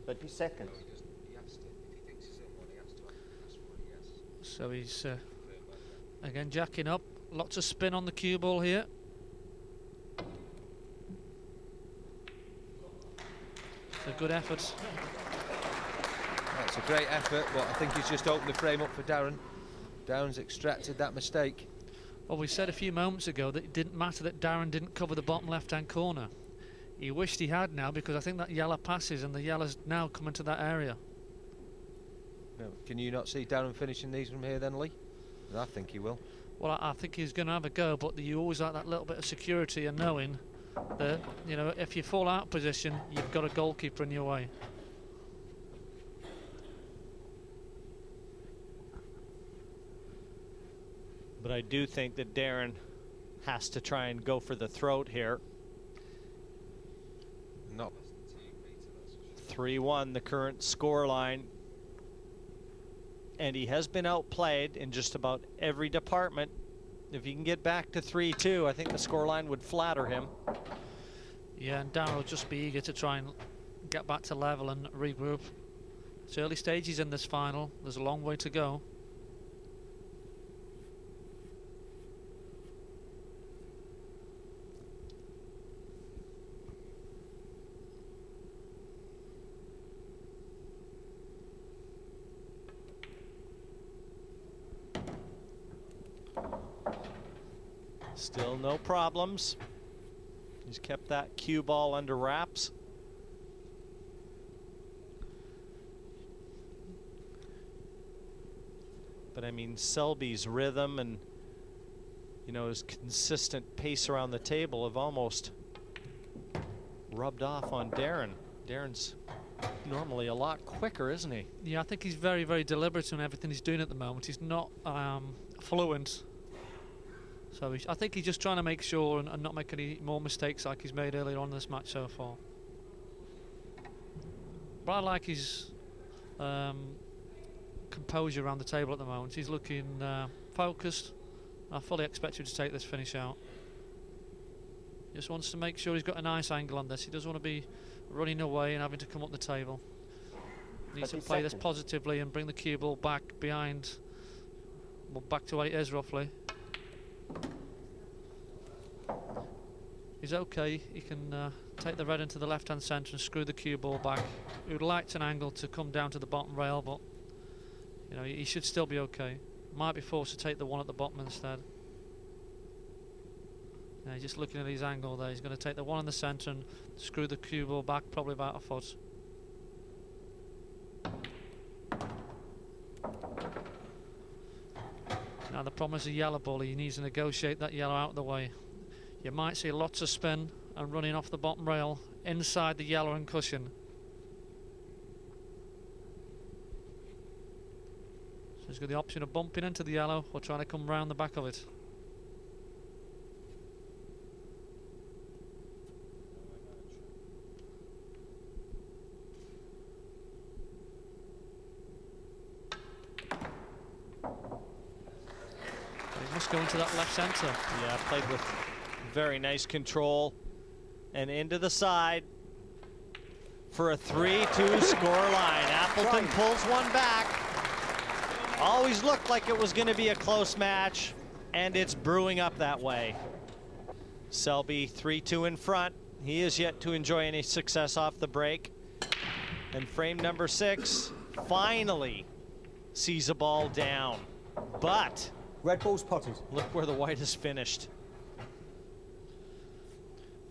30 seconds. So he's again jacking up. Lots of spin on the cue ball here. It's a good effort. That's a great effort, but I think he's just opened the frame up for Darren. Darren's extracted that mistake. Well, we said a few moments ago that it didn't matter that Darren didn't cover the bottom left-hand corner. He wished he had now, because I think that yellow passes and the yellow's now coming to that area. No, can you not see Darren finishing these from here then, Lee? I think he will. Well, I think he's going to have a go, but you always like that little bit of security and knowing that, you know, if you fall out of position, you've got a goalkeeper in your way. But I do think that Darren has to try and go for the throat here. No. 3-1, the current score line. And he has been outplayed in just about every department. If he can get back to 3-2, I think the scoreline would flatter him. Yeah, and Darren will just be eager to try and get back to level and regroup. It's early stages in this final. There's a long way to go. Still no problems. He's kept that cue ball under wraps. But I mean, Selby's rhythm and, you know, his consistent pace around the table have almost rubbed off on Darren. Darren's normally a lot quicker, isn't he? Yeah, I think he's very, very deliberate in everything he's doing at the moment. He's not fluent. So I think he's just trying to make sure and not make any more mistakes like he's made earlier on in this match so far. But I like his composure around the table at the moment. He's looking focused. I fully expect him to take this finish out. Just wants to make sure he's got a nice angle on this. He doesn't want to be running away and having to come up the table. He needs to play this positively and bring the cue ball back behind, well, back to where it is roughly. He's okay. He can take the red into the left-hand centre and screw the cue ball back. He would like an angle to come down to the bottom rail, but you know, he should still be okay. Might be forced to take the one at the bottom instead. Yeah, he's just looking at his angle there. He's going to take the one in the centre and screw the cue ball back probably about a foot. Now the problem is the yellow ball. He needs to negotiate that yellow out of the way. You might see lots of spin and running off the bottom rail inside the yellow and cushion. So he's got the option of bumping into the yellow or trying to come round the back of it. He must go into that left centre. Yeah, played with very nice control and into the side for a 3-2 score line. Appleton pulls one back. Always looked like it was going to be a close match, and it's brewing up that way. Selby 3-2 in front. He is yet to enjoy any success off the break. And frame number 6 finally sees a ball down. But red ball spotted. Look where the white is finished.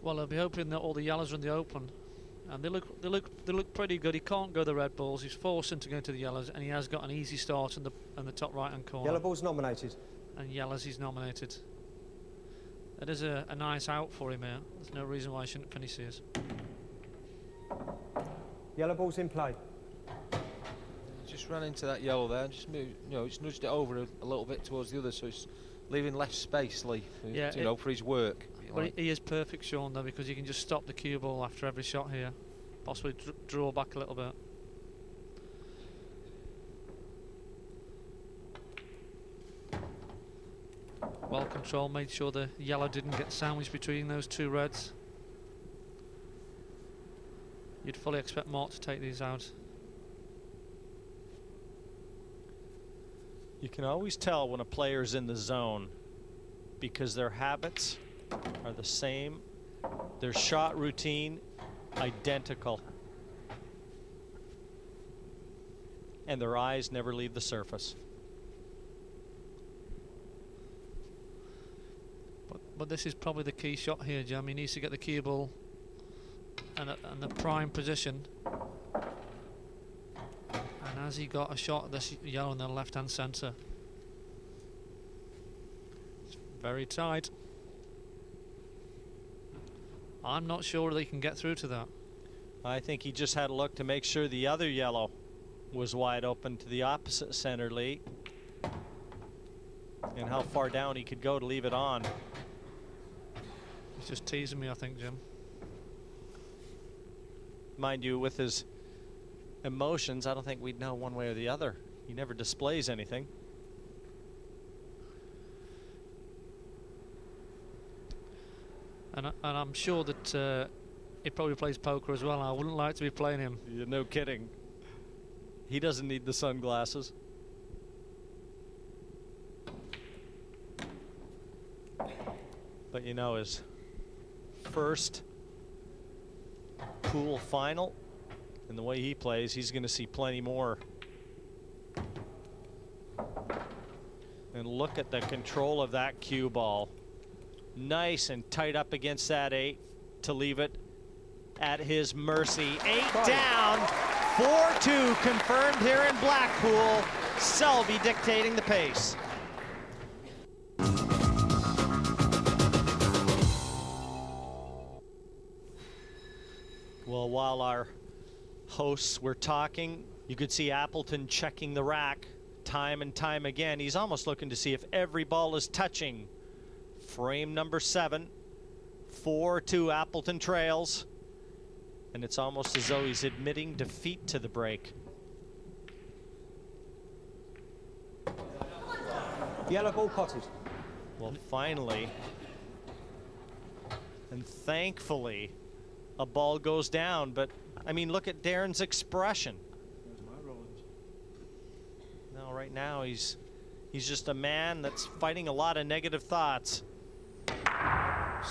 Well, I'll be hoping that all the yellows are in the open, and they look pretty good. He can't go the red balls. He's forced into going to the yellows, and he has got an easy start in the top right-hand corner. Yellow ball's nominated. And yellows he's nominated. That is a nice out for him here. There's no reason why he shouldn't finish this. Yellow ball's in play. Just ran into that yellow there. Just moved, you know, just nudged it over a little bit towards the other, so it's leaving less space, Lee, yeah, you know, for his work. Well, he is perfect, Sean, though, because you can just stop the cue ball after every shot here. Possibly draw back a little bit. Well controlled, made sure the yellow didn't get sandwiched between those two reds. You'd fully expect Mark to take these out. You can always tell when a player's in the zone because their habits are the same, their shot routine identical, and their eyes never leave the surface. But this is probably the key shot here, Jim. He needs to get the cue ball and the prime position. And has he got a shot at this yellow in the left-hand centre? It's very tight. I'm not sure they can get through to that. I think he just had a look to make sure the other yellow was wide open to the opposite center, Lee, and how far down he could go to leave it on. He's just teasing me, I think, Jim. Mind you, with his emotions, I don't think we'd know one way or the other. He never displays anything. And I'm sure that he probably plays poker as well. I wouldn't like to be playing him. You're no kidding. He doesn't need the sunglasses. But you know, his first pool final, and the way he plays, he's going to see plenty more. And look at the control of that cue ball. Nice and tight up against that 8 to leave it at his mercy. 8 down, 4-2 confirmed here in Blackpool. Selby dictating the pace. Well, while our hosts were talking, you could see Appleton checking the rack time and time again. He's almost looking to see if every ball is touching. Frame number 7, 4-2 Appleton trails, and it's almost as though he's admitting defeat to the break. Yellow ball potted. Well, finally, and thankfully, a ball goes down, but I mean, look at Darren's expression. No, right now he's just a man that's fighting a lot of negative thoughts.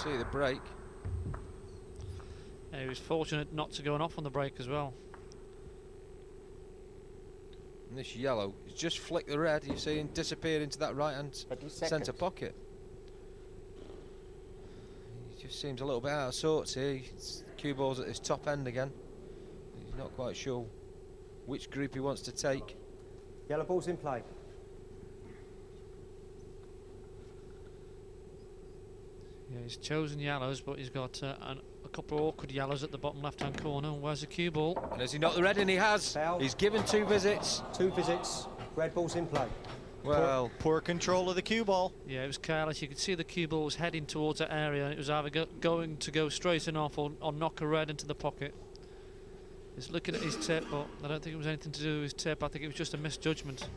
See the break. Yeah, he was fortunate not to go off on the break as well. And this yellow, he's just flicked the red, you see, and disappeared into that right-hand centre pocket. He just seems a little bit out of sorts here. Cue ball's at his top end again. He's not quite sure which group he wants to take. Yellow ball's in play. Yeah, he's chosen yellows, but he's got a couple of awkward yellows at the bottom left-hand corner. Where's the cue ball? And has he knocked the red in? He has. Foul. He's given 2 visits. 2 visits. Red ball's in play. Well, Poor control of the cue ball. Yeah, it was careless. You could see the cue ball was heading towards that area. It was either going to go straight and off or knock a red into the pocket. He's looking at his tip, but I don't think it was anything to do with his tip. I think it was just a misjudgment.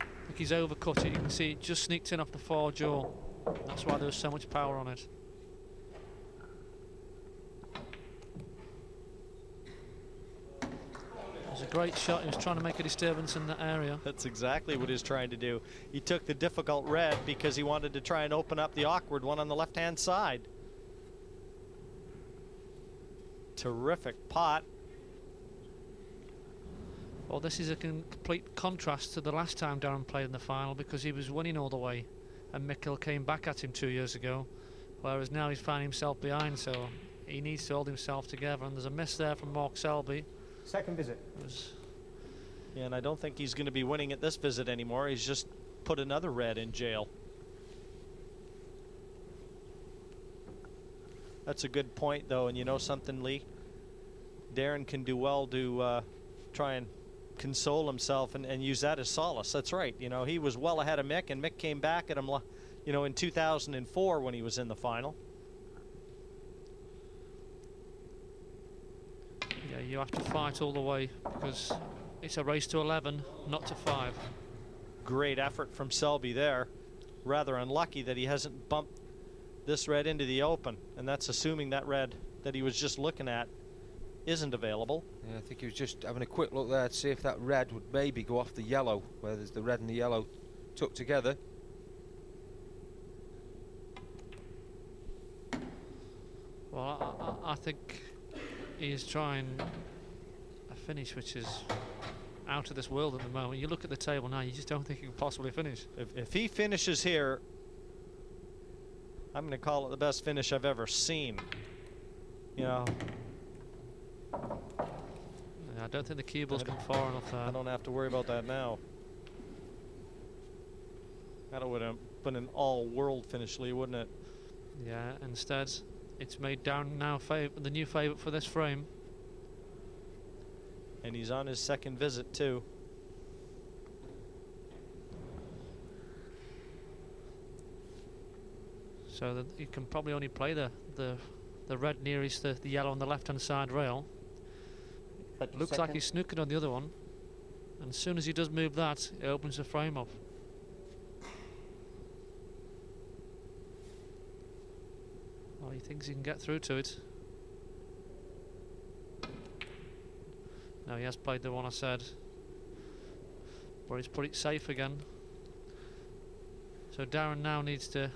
I think he's overcut it. You can see it just sneaked in off the far jaw. That's why there was so much power on it. It was a great shot. He was trying to make a disturbance in that area. That's exactly what he's trying to do. He took the difficult red because he wanted to try and open up the awkward one on the left-hand side. Terrific pot. Well, this is a complete contrast to the last time Darren played in the final, because he was winning all the way and Mikkel came back at him 2 years ago, whereas now he's finding himself behind, so he needs to hold himself together. And there's a miss there from Mark Selby. Second visit. Yeah, and I don't think he's going to be winning at this visit anymore. He's just put another red in jail. That's a good point, though, and you know something, Lee? Darren can do well to try and console himself and use that as solace. That's right. You know, he was well ahead of Mick, and Mick came back at him, you know, in 2004 when he was in the final. Yeah, you have to fight all the way because it's a race to 11, not to 5. Great effort from Selby there. Rather unlucky that he hasn't bumped this red into the open, and that's assuming that red that he was just looking at isn't available. Yeah, I think he was just having a quick look there to see if that red would maybe go off the yellow, where there's the red and the yellow tucked together. Well, I think he is trying a finish which is out of this world at the moment. You look at the table now, you just don't think he can possibly finish. If he finishes here, I'm going to call it the best finish I've ever seen. You know, I don't think the cue ball's gone far enough there. I don't have to worry about that now. That would have been an all-world finish, Lee, wouldn't it? Yeah, instead, it's made Darren now the new favourite for this frame. And he's on his second visit, too. So that you can probably only play the red nearest the yellow on the left-hand side rail. Looks like he's snookered on the other one. And as soon as he does move that, it opens the frame up. Well, he thinks he can get through to it. No, he has played the one I said. But he's put it safe again. So Darren now needs to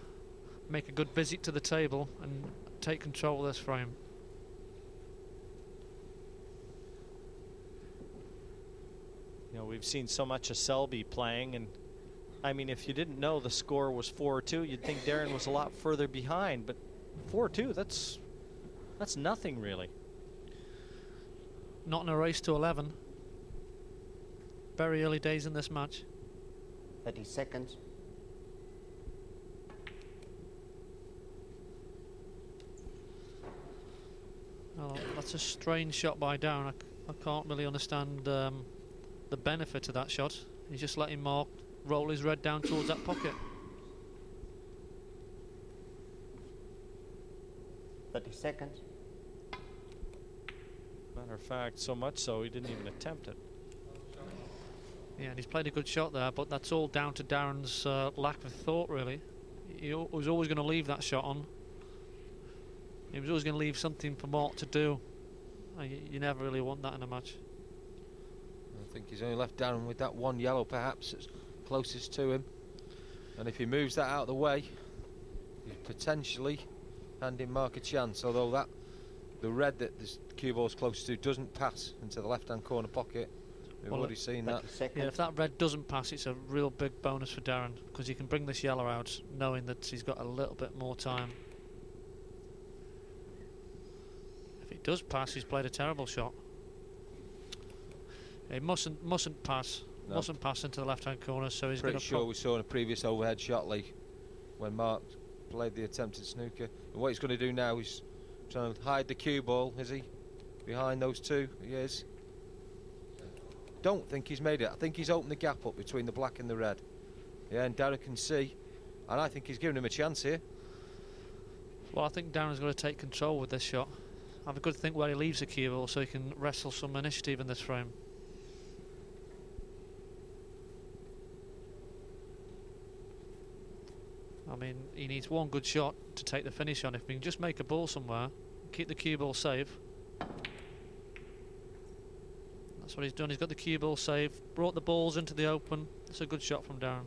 make a good visit to the table and take control of this frame. You know, we've seen so much of Selby playing, and I mean, if you didn't know the score was 4-2, you'd think Darren was a lot further behind, but 4-2, that's nothing really. Not in a race to 11. Very early days in this match. 30 seconds. Oh, that's a strange shot by Darren. I can't really understand the benefit of that shot. He's just letting Mark roll his red down towards that pocket. 30 seconds. Matter of fact, so much so he didn't even attempt it. Yeah, and he's played a good shot there, but that's all down to Darren's lack of thought, really. He was always going to leave that shot on. He was always going to leave something for Mark to do. You never really want that in a match. I think he's only left Darren with that one yellow, perhaps, that's closest to him. And if he moves that out of the way, he's potentially handing Mark a chance, although the red that the cue ball's closest to doesn't pass into the left-hand corner pocket. We've already seen that. Yeah, if that red doesn't pass, it's a real big bonus for Darren, because he can bring this yellow out knowing that he's got a little bit more time. If it does pass, he's played a terrible shot. He mustn't pass. No. Mustn't pass into the left-hand corner, so he's going to. Pretty sure we saw in a previous overhead shot, Lee, when Mark played the attempted snooker. And what he's going to do now is trying to hide the cue ball, is he? Behind those two, he is. Don't think he's made it. I think he's opened the gap up between the black and the red. Yeah, and Darren can see, and I think he's giving him a chance here. Well, I think Darren's going to take control with this shot. Have a good think where he leaves the cue ball so he can wrestle some initiative in this frame. I mean, he needs one good shot to take the finish on. If we can just make a ball somewhere, keep the cue ball safe. That's what he's done. He's got the cue ball safe, brought the balls into the open. It's a good shot from Darren.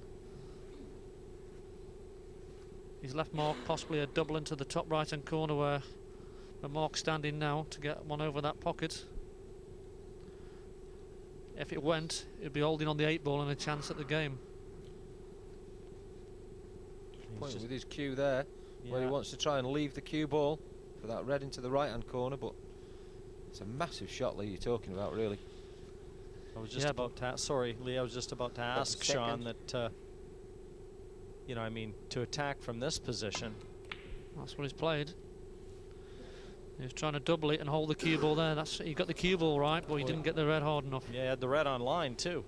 He's left Mark possibly a double into the top right hand corner where Mark's standing now to get one over that pocket. If it went, he'd be holding on the 8 ball and a chance at the game. Point with his cue there, where he wants to try and leave the cue ball for that red into the right hand corner, but it's a massive shot, Lee, you're talking about, really. I was just about to, sorry, Lee, I was just about to ask Sean that, you know, I mean, to attack from this position. That's what he's played. He was trying to double it and hold the cue ball there. He got the cue ball right, but he didn't get the red hard enough. Yeah, he had the red on line too.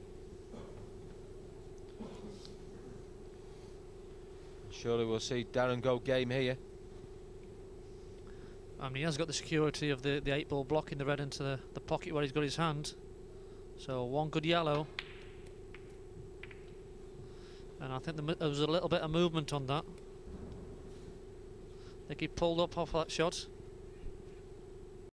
Surely we'll see Darren go game here. I mean, he has got the security of the 8 ball blocking the red into the pocket where he's got his hand. So one good yellow. And I think there was a little bit of movement on that. I think he pulled up off that shot.